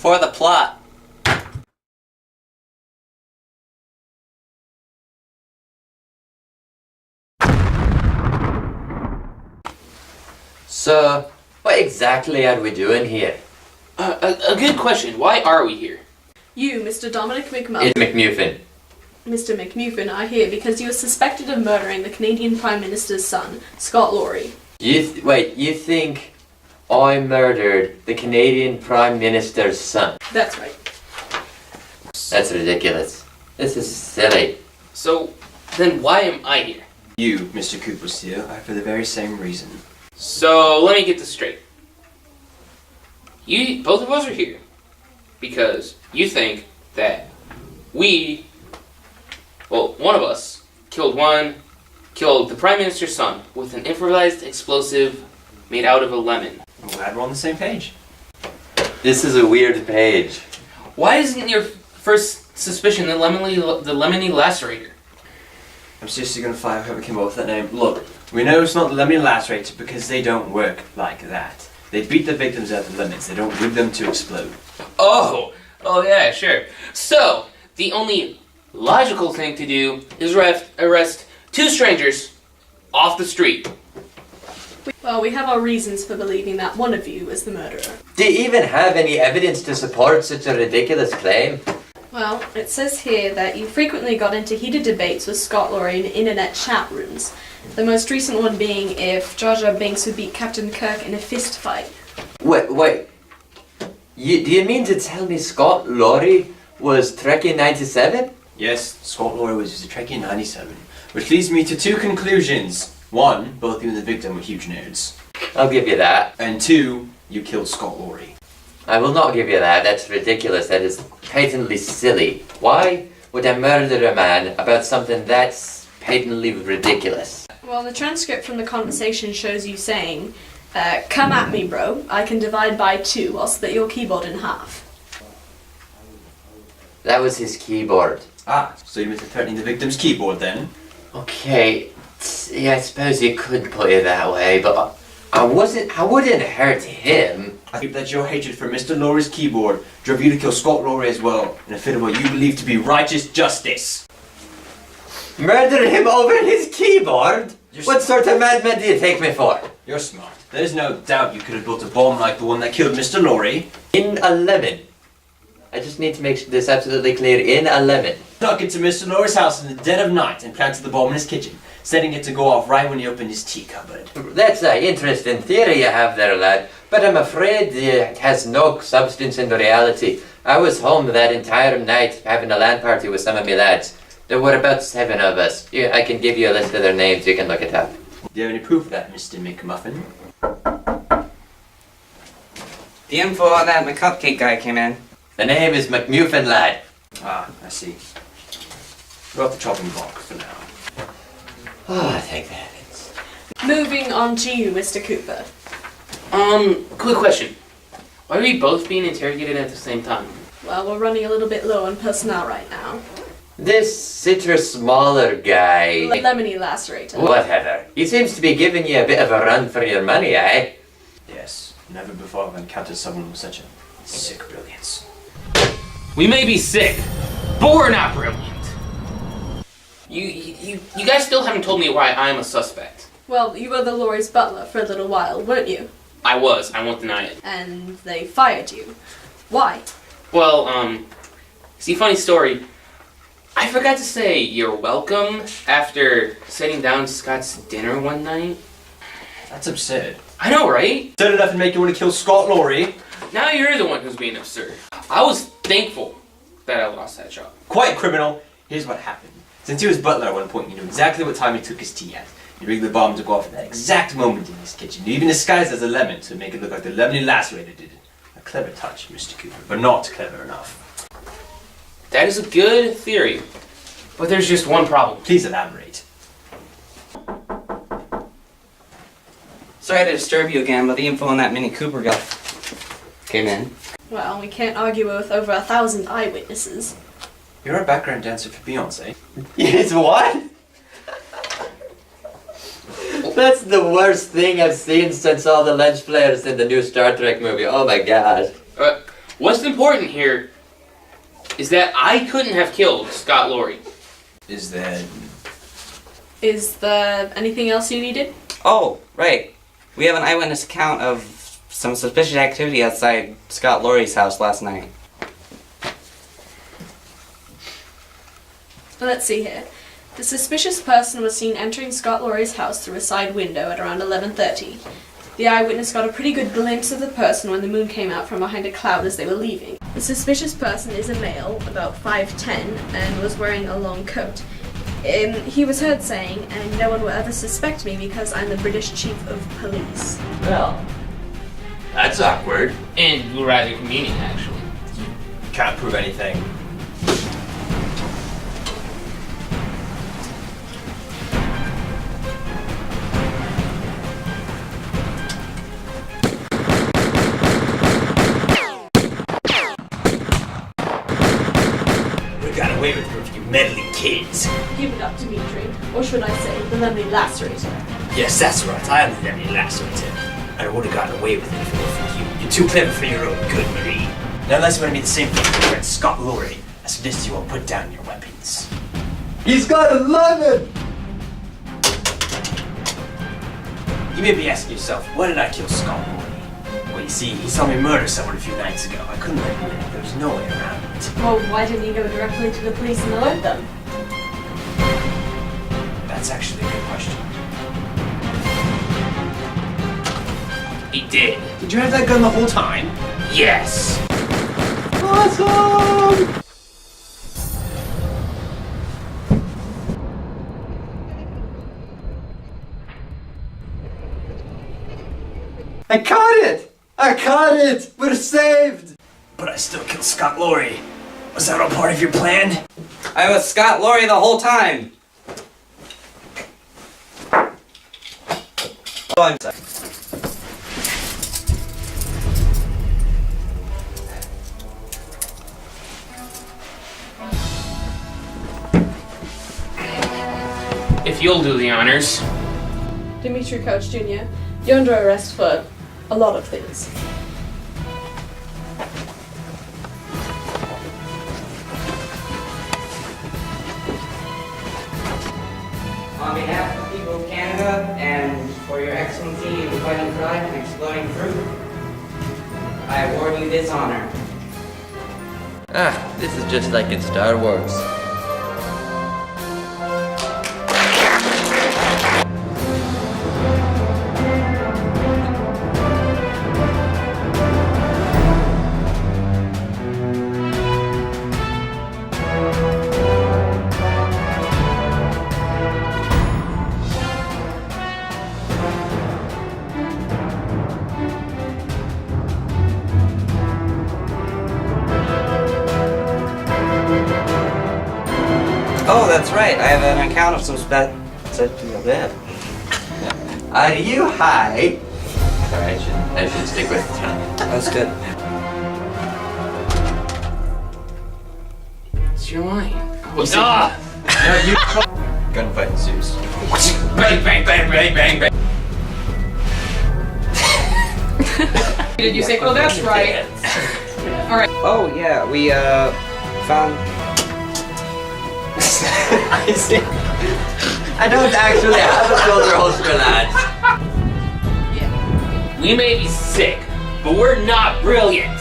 For the plot. So, what exactly are we doing here? A good question. Why are we here? You, Mr. Dominic McMuffin. It's McMuffin. Mr. McMuffin are here because you are suspected of murdering the Canadian Prime Minister's son, Scott Laurie. Wait, you think I murdered the Canadian Prime Minister's son? That's right. That's ridiculous. This is silly. So, then why am I here? You, Mr. Cooper Steele, are for the very same reason. So, let me get this straight. Both of us are here because you think that one of us killed the Prime Minister's son with an improvised explosive made out of a lemon. I'm glad we're on the same page. This is a weird page. Why isn't your first suspicion the Lemony Lacerator? I'm seriously gonna fire whoever came up with that name. Look, we know it's not the Lemony Lacerator because they don't work like that. They beat the victims out of the lemons. They don't rig them to explode. Oh yeah, sure. So, the only logical thing to do is arrest two strangers off the street. Well, we have our reasons for believing that one of you is the murderer. Do you even have any evidence to support such a ridiculous claim? Well, it says here that you frequently got into heated debates with Scott Laurie in internet chat rooms. The most recent one being if Jar Jar Binks would beat Captain Kirk in a fist fight. Wait. Do you mean to tell me Scott Laurie was Trekkie 97? Yes, Scott Laurie was a Trekkie in 97. Which leads me to two conclusions. One, both you and the victim were huge nerds. I'll give you that. And two, you killed Scott Laurie. I will not give you that. That's ridiculous. That is patently silly. Why would I murder a man about something that's patently ridiculous? Well, the transcript from the conversation shows you saying, come at me, bro. I can divide by 2. I'll split your keyboard in half. That was his keyboard. Ah, so you meant to threatening the victim's keyboard then? Okay, yeah, I suppose you could put it that way, but I wouldn't hurt him. I think that your hatred for Mr. Laurie's keyboard drove you to kill Scott Laurie as well, in a fit of what you believe to be righteous justice. Murder him over his keyboard? What sort of madman do you take me for? You're smart. There's no doubt you could have built a bomb like the one that killed Mr. Laurie. In a lemon. I just need to make this absolutely clear. In a lemon. Snuck into Mr. Laurie's house in the dead of night and planted the bomb in his kitchen, setting it to go off right when he opened his tea cupboard. That's an interesting theory you have there, lad, but I'm afraid it has no substance in the reality. I was home that entire night having a LAN party with some of my lads. There were about 7 of us. I can give you a list of their names, you can look it up. Do you have any proof of that, Mr. McMuffin? The info on that McCupcake guy came in. The name is McMuffin, lad. Ah, I see. We're off the chopping block for now. Oh, thank the heavens. Moving on to you, Mr. Cooper. Quick question. Why are we both being interrogated at the same time? Well, we're running a little bit low on personnel right now. This citrus smaller guy... Lemony Lacerator. Whatever. He seems to be giving you a bit of a run for your money, eh? Yes, never before have I encountered someone with such a sick brilliance. We may be sick, but we're not brilliant. You guys still haven't told me why I'm a suspect. Well, you were the Laurie's butler for a little while, weren't you? I won't deny it. And they fired you. Why? Well, see, funny story. I forgot to say you're welcome after sitting down Scott's dinner one night. That's absurd. I know, right? Absurd enough to make you want to kill Scott Laurie. Now you're the one who's being absurd. I was thankful that I lost that job. Quite criminal. Here's what happened. Since he was butler at one point, you knew exactly what time he took his tea at. You rigged the bomb to go off at that exact moment in his kitchen. You even disguised it as a lemon to make it look like the Lemony Lacerator did. A clever touch, Mr. Cooper, but not clever enough. That is a good theory, but there's just one problem. Please elaborate. Sorry to disturb you again, but the info on that Mini Cooper guy came in. Well, we can't argue with over 1,000 eyewitnesses. You're a background dancer for Beyonce. Yes, what? That's the worst thing I've seen since all the lunch players in the new Star Trek movie. Oh my god. What's important here is that I couldn't have killed Scott Lorre. Is there anything else you needed? Oh, right. We have an eyewitness account of some suspicious activity outside Scott Lorre's house last night. Let's see here. The suspicious person was seen entering Scott Lorre's house through a side window at around 11:30. The eyewitness got a pretty good glimpse of the person when the moon came out from behind a cloud as they were leaving. The suspicious person is a male, about 5'10", and was wearing a long coat. He was heard saying, "And no one will ever suspect me because I'm the British Chief of Police." Well, that's awkward. And rather convenient, actually. can't prove anything? We got away with it for a few meddling kids. Give it up, Dimitri. Or should I say, the Lemony Lacerator. Yes, that's right. I am the Lemony Lacerator. I would have gotten away with it if it weren't for you. You're too clever for your own good, Marie. Now, unless you want to be the same thing with your friend Scott Lorre, I suggest you all put down your weapons. He's got a lemon! You may be asking yourself, why did I kill Scott Lorre? Well, you see, he saw me murder someone a few nights ago. I couldn't let him live. There was no way around it. Well, why didn't you go directly to the police and alert them? That's actually a good question. He did. Did you have that gun the whole time? Yes. Awesome! I caught it! I caught it! We're saved! But I still killed Scott Lorre. Was that all part of your plan? I was Scott Lorre the whole time. Oh, I'm sorry. If you'll do the honors. Dimitri Coach Jr., you're under arrest for a lot of things. On behalf of the people of Canada and for your excellency in fighting crime and exploding fruit, I award you this honor. Ah, this is just like in Star Wars. Oh, that's right. I have an account of some Are you high? Sorry, I should stick with it. That's good. It's your line. Gunfight ensues. Bang, bang, bang, bang, bang, bang. Did you say, well, that's right. Oh, yeah, we, found... I see. I don't actually have a shoulder holster, lads. We may be sick, but we're not brilliant.